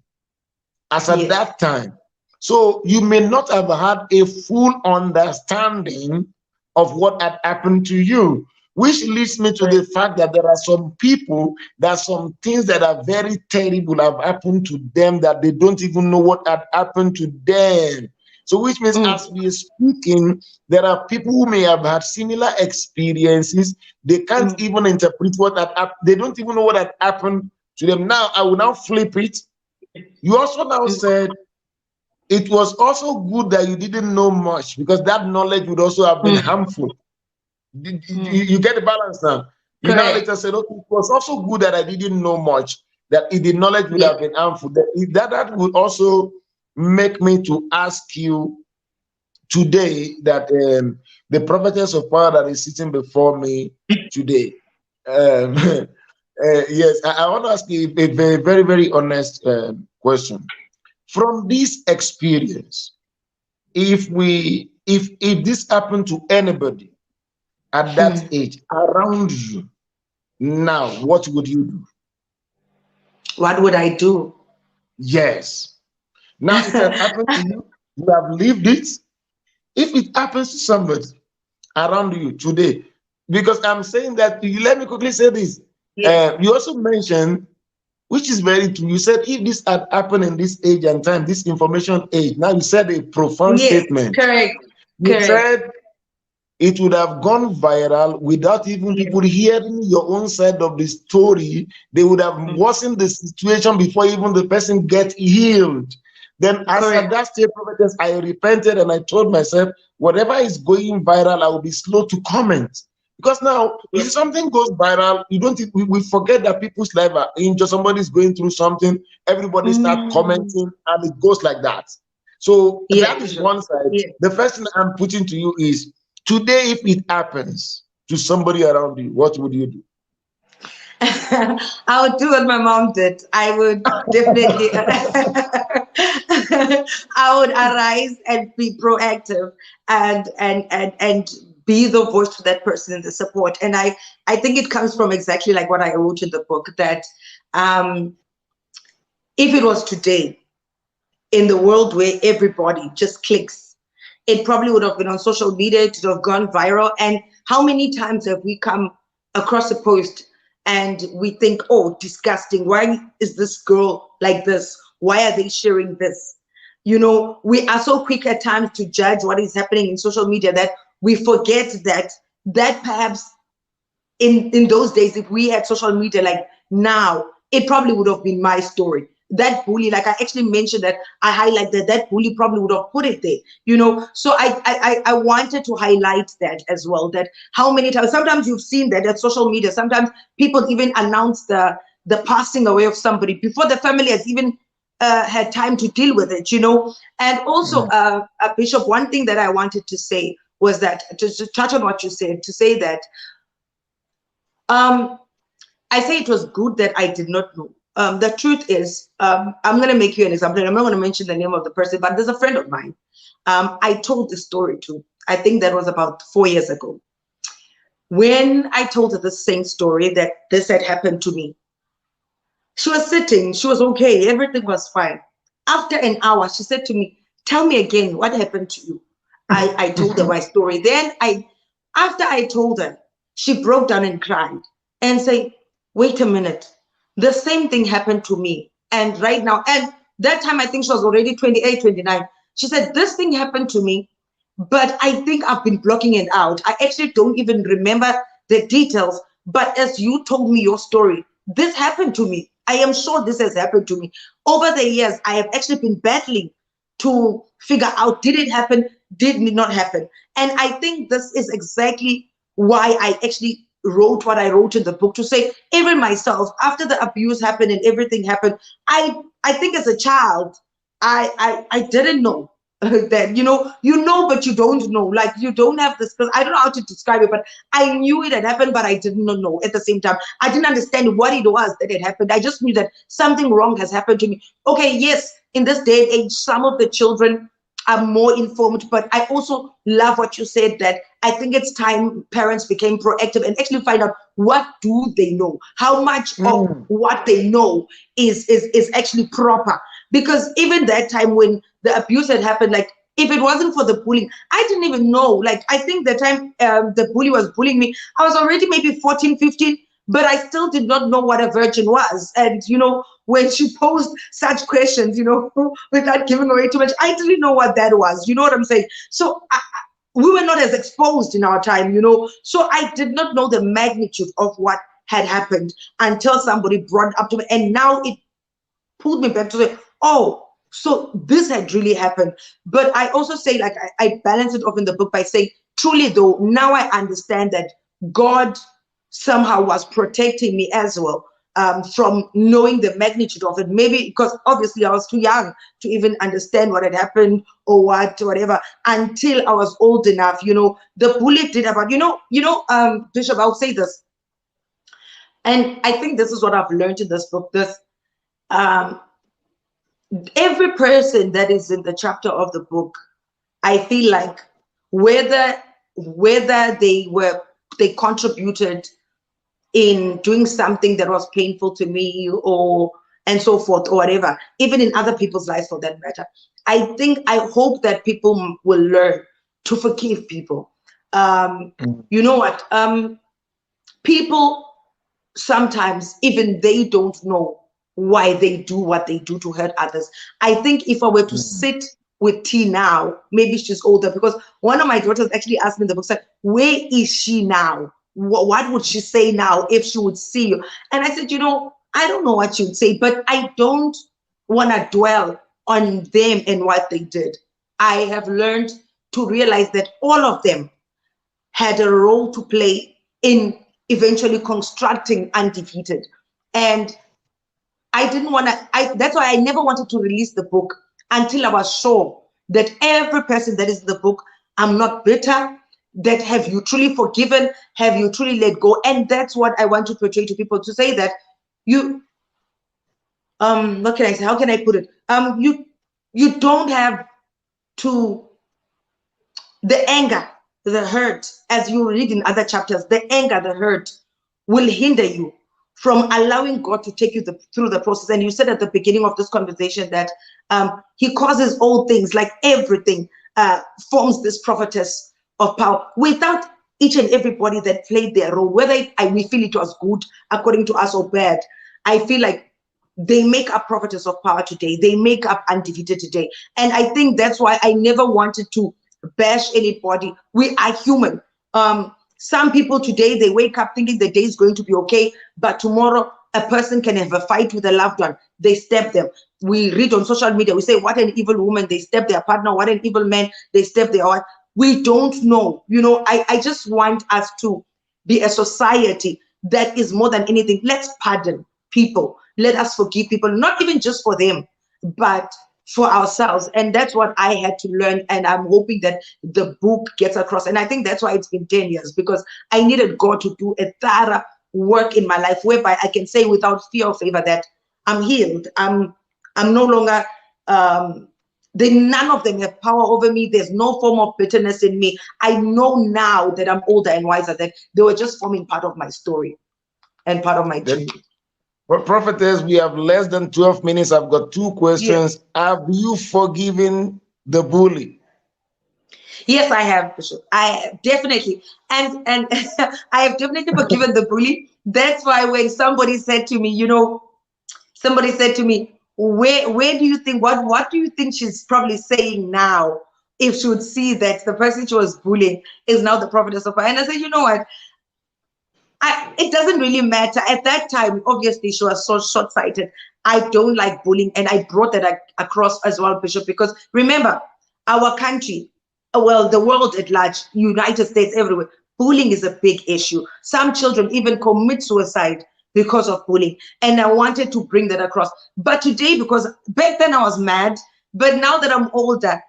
as at Yes. that time? So you may not have had a full understanding of what had happened to you, which leads me to the fact that there are some people that some things that are very terrible have happened to them that they don't even know what had happened to them. So which means as we are speaking, there are people who may have had similar experiences. They can't even interpret what that they don't even know what had happened to them. Now I will now flip it. You also now said it was also good that you didn't know much, because that knowledge would also have been harmful. You get the balance now. You now later said, okay, it was also good that I didn't know much, that the knowledge would have been harmful. That would also make me to ask you today that the prophetess of power that is sitting before me today. Yes, I want to ask you a very, very, very honest question. From this experience, if this happened to anybody at that age around you now, what would you do? What would I do? Yes. Now it had happened to you. You have lived it. If it happens to somebody around you today, because I'm saying that, let me quickly say this. You also mentioned, which is very true. You said if this had happened in this age and time, this information age. Now you said a profound statement. Correct. You said it would have gone viral without even people hearing your own side of the story. They would have worsened the situation before even the person get healed. Then as at that stage, prophetess, I repented and I told myself, whatever is going viral, I will be slow to comment. Because now, if something goes viral, we forget that people's life are injured. Somebody's going through something, everybody start commenting, and it goes like that. So that is one side. The first thing I'm putting to you is, today, if it happens to somebody around you, what would you do? I would do what my mom did. I would definitely, I would arise and be proactive and be the voice for that person, the support. And I think it comes from exactly like what I wrote in the book, that if it was today, in the world where everybody just clicks, it probably would have been on social media, it would have gone viral. And how many times have we come across a post and we think, oh, disgusting, why is this girl like this? Why are they sharing this? You know, we are so quick at times to judge what is happening in social media that we forget that perhaps in those days, if we had social media like now, it probably would have been my story. That bully, like I actually mentioned that, I highlighted that bully probably would have put it there, you know. So I wanted to highlight that as well, that how many times, sometimes you've seen that at social media, sometimes people even announce the passing away of somebody before the family has even had time to deal with it, you know. And also, Bishop, one thing that I wanted to say was that, to touch on what you said, to say that I say it was good that I did not know. The truth is, I'm going to make you an example. I'm not going to mention the name of the person, but there's a friend of mine. I told the story to. I think that was about 4 years ago. When I told her the same story, that this had happened to me, she was sitting, she was okay, everything was fine. After an hour, she said to me, tell me again, what happened to you? I told her my story. Then after I told her, she broke down and cried and said, wait a minute, the same thing happened to me. And right now, and that time I think she was already 28, 29. She said, this thing happened to me, but I think I've been blocking it out. I actually don't even remember the details. But as you told me your story, this happened to me. I am sure this has happened to me. Over the years, I have actually been battling to figure out, did it happen? Did it not happen? And I think this is exactly why I actually wrote what I wrote in the book, to say, even myself, after the abuse happened and everything happened, I think as a child, I didn't know that, you know, but you don't know, like you don't have this, because I don't know how to describe it, but I knew it had happened, but I did not know at the same time. I didn't understand what it was that had happened. I just knew that something wrong has happened to me. Okay, yes, in this day and age, some of the children are more informed, but I also love what you said, that I think it's time parents became proactive and actually find out, what do they know, how much of what they know is actually proper. Because even that time when the abuse had happened, like if it wasn't for the bullying, I didn't even know. Like I think the time the bully was bullying me, I was already maybe 14, 15. but I still did not know what a virgin was. And, when she posed such questions, without giving away too much, I didn't know what that was. You know what I'm saying? So we were not as exposed in our time, so I did not know the magnitude of what had happened until somebody brought up to me. And now it pulled me back to say, oh, so this had really happened. But I also say, like, I balance it off in the book by saying, truly though, now I understand that God somehow was protecting me as well, from knowing the magnitude of it. Maybe because obviously I was too young to even understand what had happened or whatever, until I was old enough. The bully did about, Bishop, I'll say this. And I think this is what I've learned in this book. Um, every person that is in the chapter of the book, I feel like whether they contributed in doing something that was painful to me and so forth or whatever, even in other people's lives for that matter, I hope that people will learn to forgive people. You know what? People sometimes even they don't know why they do what they do to hurt others. I think if I were to sit with T now, maybe she's older, because one of my daughters actually asked me in the book, said, where is she now? What would she say now if she would see you? And I said, I don't know what she would say, but I don't want to dwell on them and what they did. I have learned to realize that all of them had a role to play in eventually constructing Undefeated. And I didn't want to, that's why I never wanted to release the book until I was sure that every person that is in the book, I'm not bitter, that have you truly forgiven, have you truly let go. And that's what I want to portray to people, to say that what can I say? How can I put it? You don't have to, the anger, the hurt, as you read in other chapters, the anger, the hurt will hinder you from allowing God to take you through the process. And you said at the beginning of this conversation that he causes all things, like everything, forms this prophetess of power. Without each and everybody that played their role, whether we feel it was good according to us or bad, I feel like they make up prophetess of power today. They make up Undefeated today. And I think that's why I never wanted to bash anybody. We are human. Some people today, they wake up thinking the day is going to be okay, but tomorrow a person can have a fight with a loved one. They stab them. We read on social media, we say, what an evil woman, they stab their partner. What an evil man, they stab their wife. We don't know. I just want us to be a society that is more than anything. Let's pardon people. Let us forgive people, not even just for them, but for ourselves. And that's what I had to learn. And I'm hoping that the book gets across. And I think that's why it's been 10 years, because I needed God to do a thorough work in my life, whereby I can say without fear or favor that I'm healed. I'm no longer, none of them have power over me. There's no form of bitterness in me. I know now that I'm older and wiser, that they were just forming part of my story and part of my journey. But Prophetess, we have less than 12 minutes. I've got two questions. Yes. Have you forgiven the bully? Yes, I have, Bishop. I definitely, and I have definitely forgiven the bully. That's why when somebody said to me, where do you think, what do you think she's probably saying now if she would see that the person she was bullying is now the prophetess of fire? And I said, you know what? It doesn't really matter. At that time, obviously, she was so short-sighted. I don't like bullying, and I brought that across as well, Bishop, because remember, our country, well, the world at large, United States, everywhere, bullying is a big issue. Some children even commit suicide because of bullying, and I wanted to bring that across. But today, because back then I was mad, but now that I'm older,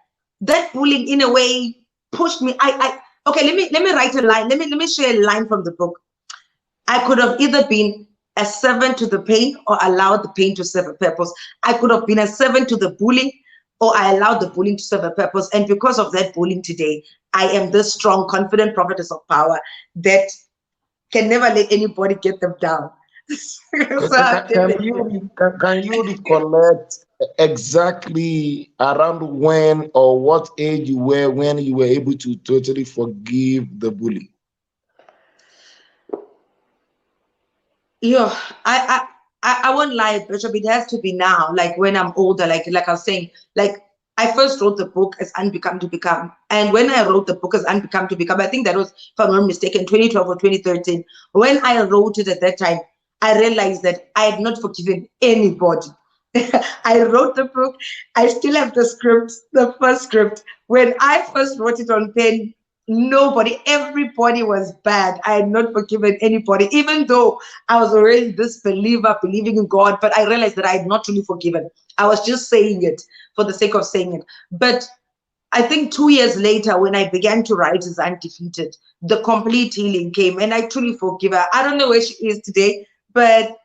that bullying in a way pushed me. Okay, let me write a line. Let me share a line from the book. I could have either been a servant to the pain or allowed the pain to serve a purpose. I could have been a servant to the bullying, or I allowed the bullying to serve a purpose. And because of that bullying today, I am this strong, confident prophetess of power that can never let anybody get them down. Can you recollect exactly around when or what age you were when you were able to totally forgive the bully? Yeah, I won't lie, Bishop. It has to be now, like when I'm older, like I was saying, like I first wrote the book as Unbecome to Become. And when I wrote the book as Unbecome to Become, I think that was, if I'm not mistaken, 2012 or 2013. When I wrote it at that time, I realized that I had not forgiven anybody. I wrote the book. I still have the script, the first script. When I first wrote it on pen, nobody, everybody was bad. I had not forgiven anybody, even though I was already this believer, believing in God. But I realized that I had not really forgiven. I was just saying it for the sake of saying it. But I think 2 years later, when I began to write as Undefeated, the complete healing came, and I truly forgive her. I don't know where she is today, but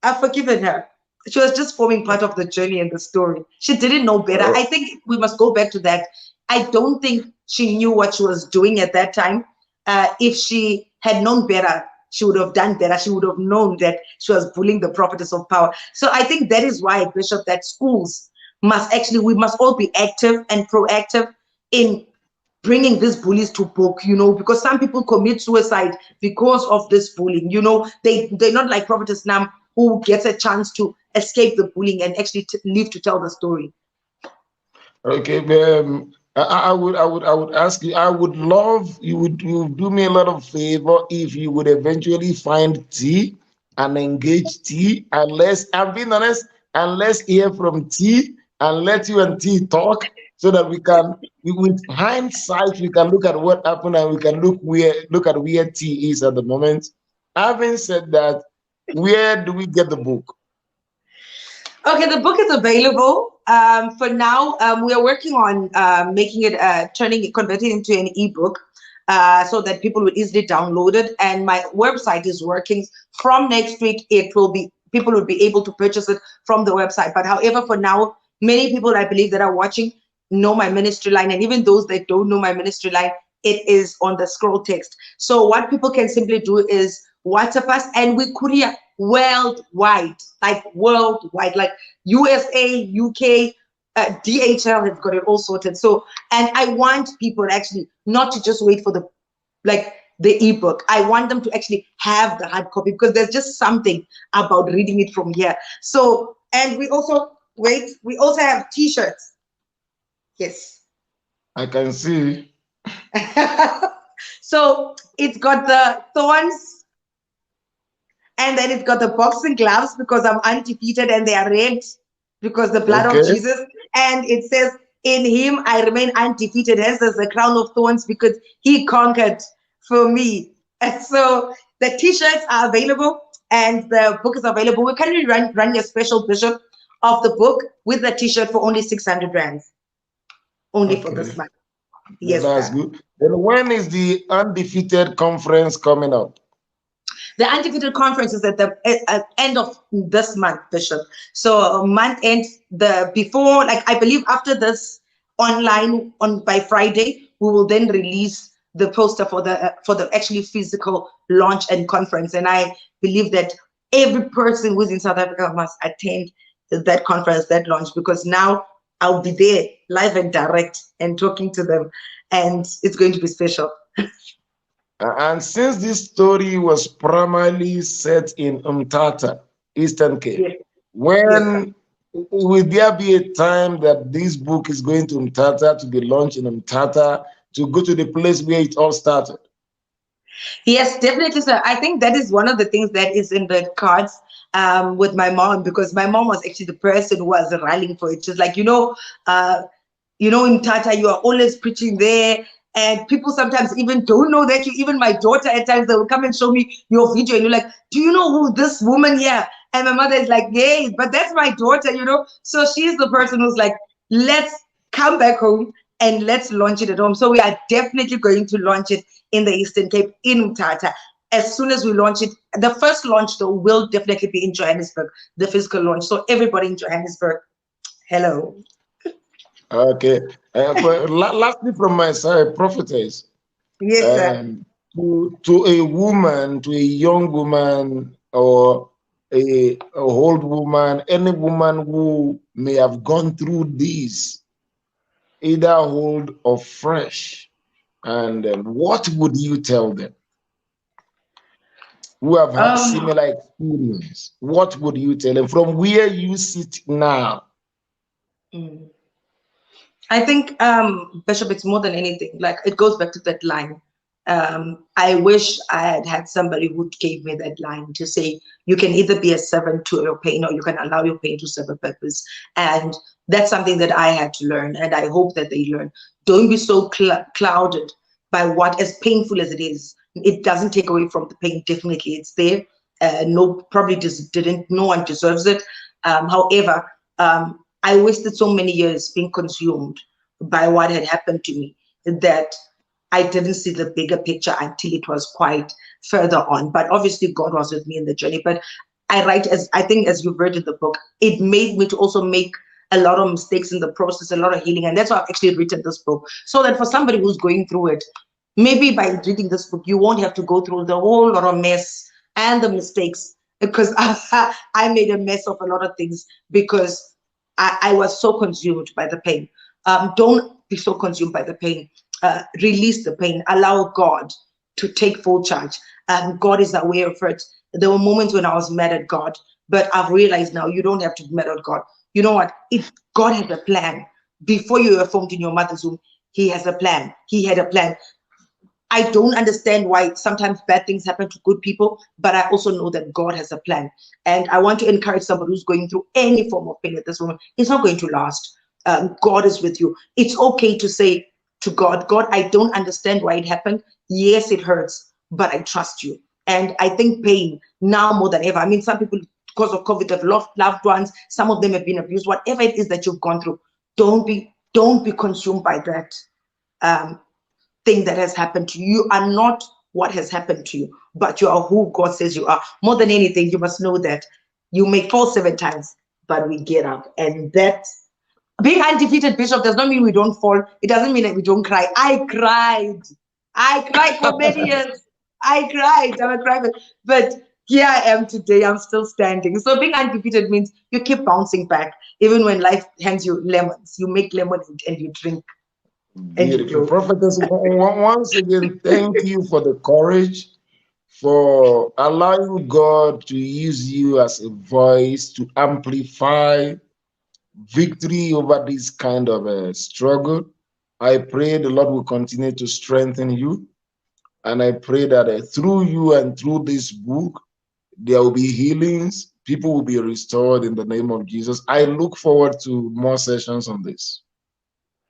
I've forgiven her. She was just forming part of the journey and the story. She didn't know better. I think we must go back to that. I don't think she knew what she was doing at that time. If she had known better, she would have done better. She would have known that she was bullying the prophetess of power. So I think that is why, Bishop, that schools must actually, we must all be active and proactive in bringing these bullies to book, because some people commit suicide because of this bullying. They're not like Prophetess Nam, who gets a chance to escape the bullying and actually live to tell the story. Okay, I would ask you. I would love you would do me a lot of favor if you would eventually find T and engage T, unless I'm being honest, and let's hear from T and let you and T talk so that with hindsight, we can look at what happened and we can look at where T is at the moment. Having said that, where do we get the book? Okay, the book is available. For now, we are working on making it, converting it into an ebook, so that people will easily download it. And my website is working. From next week, people will be able to purchase it from the website. But however, for now, many people I believe that are watching know my ministry line, and even those that don't know my ministry line, it is on the scroll text. So what people can simply do is WhatsApp us, and we courier worldwide, like USA, UK, DHL have got it all sorted. So, and I want people actually not to just wait for the ebook. I want them to actually have the hard copy, because there's just something about reading it from here. So, and we also have t-shirts. Yes. I can see. So it's got the thorns, and then it's got the boxing gloves, because I'm undefeated, and they are red because the blood of Okay. Jesus. And it says, in him I remain undefeated. Hence there's a crown of thorns, because he conquered for me. And so the t-shirts are available and the book is available. We can run a special, Bishop, of the book with the t-shirt for only 600 rands. Only for Okay. this month. Yes, That's sir. good. Then when is the Undefeated conference coming up? The Undefeated conference is at the end of this month, Bishop. So month end, like I believe after this online by Friday, we will then release the poster for the actually physical launch and conference. And I believe that every person who's in South Africa must attend that conference, that launch, because now I'll be there live and direct and talking to them, and it's going to be special. And since this story was primarily set in Umtata, Eastern Cape, Yes, yes, sir. when will there be a time that this book is going to Umtata to be launched in Umtata to go to the place where it all started? Yes, definitely, sir. I think that is one of the things that is in the cards with my mom, because my mom was actually the person who was rallying for it. She's like, in Tata, you are always preaching there. And people sometimes even don't know that even my daughter at times, they will come and show me your video and you're like, do you know who this woman here? And my mother is like, yes, but that's my daughter. So she's the person who's like, let's come back home and let's launch it at home. So we are definitely going to launch it in the Eastern Cape, in Tata. As soon as we launch it, the first launch though will definitely be in Johannesburg, the physical launch. So everybody in Johannesburg, hello. Okay. Lastly, from my side, Prophetess, Yes, sir. um, to a woman, to a young woman, or a old woman, any woman who may have gone through this, either old or fresh, and what would you tell them? who have had Um, similar experience, what would you tell them from where you sit now? mm. I think, Bishop, it's more than anything. Like, it goes back to that line. I wish I had had somebody who gave me that line to say, you can either be a servant to your pain or you can allow your pain to serve a purpose. And that's something that I had to learn. And I hope that they learn. Don't be so clouded by what, as painful as it is. It doesn't take away from the pain. Definitely, it's there. No, probably just didn't. No one deserves it. However, I wasted so many years being consumed by what had happened to me that I didn't see the bigger picture until it was quite further on. But obviously, God was with me in the journey. But I think, as you've read in the book, it made me to also make a lot of mistakes in the process, a lot of healing. And that's why I've actually written this book. So that for somebody who's going through it, maybe by reading this book, you won't have to go through the whole lot of mess and the mistakes, because I made a mess of a lot of things because I was so consumed by the pain. Don't be so consumed by the pain. Release the pain. Allow God to take full charge. God is aware of it. There were moments when I was mad at God, but I've realized now you don't have to be mad at God. You know what? If God had a plan before you were formed in your mother's womb, He has a plan. He had a plan. I don't understand why sometimes bad things happen to good people, but I also know that God has a plan. And I want to encourage somebody who's going through any form of pain at this moment. It's not going to last. God is with you. It's okay to say to God, God, I don't understand why it happened. Yes, it hurts, but I trust you. And I think pain now more than ever. I mean, some people, because of COVID, have lost loved ones. Some of them have been abused. Whatever it is that you've gone through, don't be consumed by that. Thing that has happened to you. You are not what has happened to you, but you are who God says you are. More than anything, you must know that you may fall 7 times, but we get up. And that being undefeated, Bishop, does not mean we don't fall. It doesn't mean that we don't cry. I cried. I cried for many years. I cried. I'm a cry, but here I am today. I'm still standing. So being undefeated means you keep bouncing back, even when life hands you lemons. You make lemonade and you drink and you Beautiful. grow. Prophetess, once again, thank you for the courage, for allowing God to use you as a voice to amplify victory over this kind of a struggle. I pray the Lord will continue to strengthen you. And I pray that through you and through this book, there will be healings. People will be restored in the name of Jesus. I look forward to more sessions on this.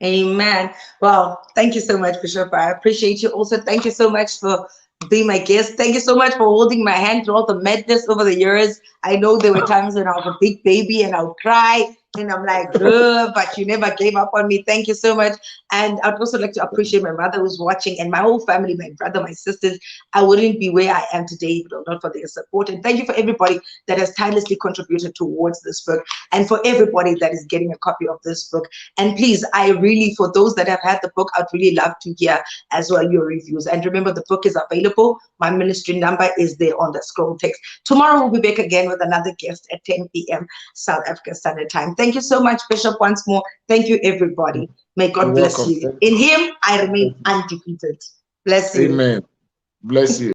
Amen. Well, thank you so much, Bishop. I appreciate you. Also, thank you so much for being my guest. Thank you so much for holding my hand through all the madness over the years. I know there were times when I was a big baby and I would cry and I'm like, ugh, but you never gave up on me. Thank you so much. And I'd also like to appreciate my mother who's watching and my whole family, my brother, my sisters. I wouldn't be where I am today if not for their support. And thank you for everybody that has tirelessly contributed towards this book and for everybody that is getting a copy of this book. And please, I really, for those that have had the book, I'd really love to hear as well your reviews. And remember, the book is available. My ministry number is there on the scroll text. Tomorrow we'll be back again with another guest at 10 p.m. South Africa Standard Time. Thank you so much, Bishop, once more. Thank you, everybody. May God You're bless welcome. you. In Him, I remain undefeated. Bless you. Amen. Bless you.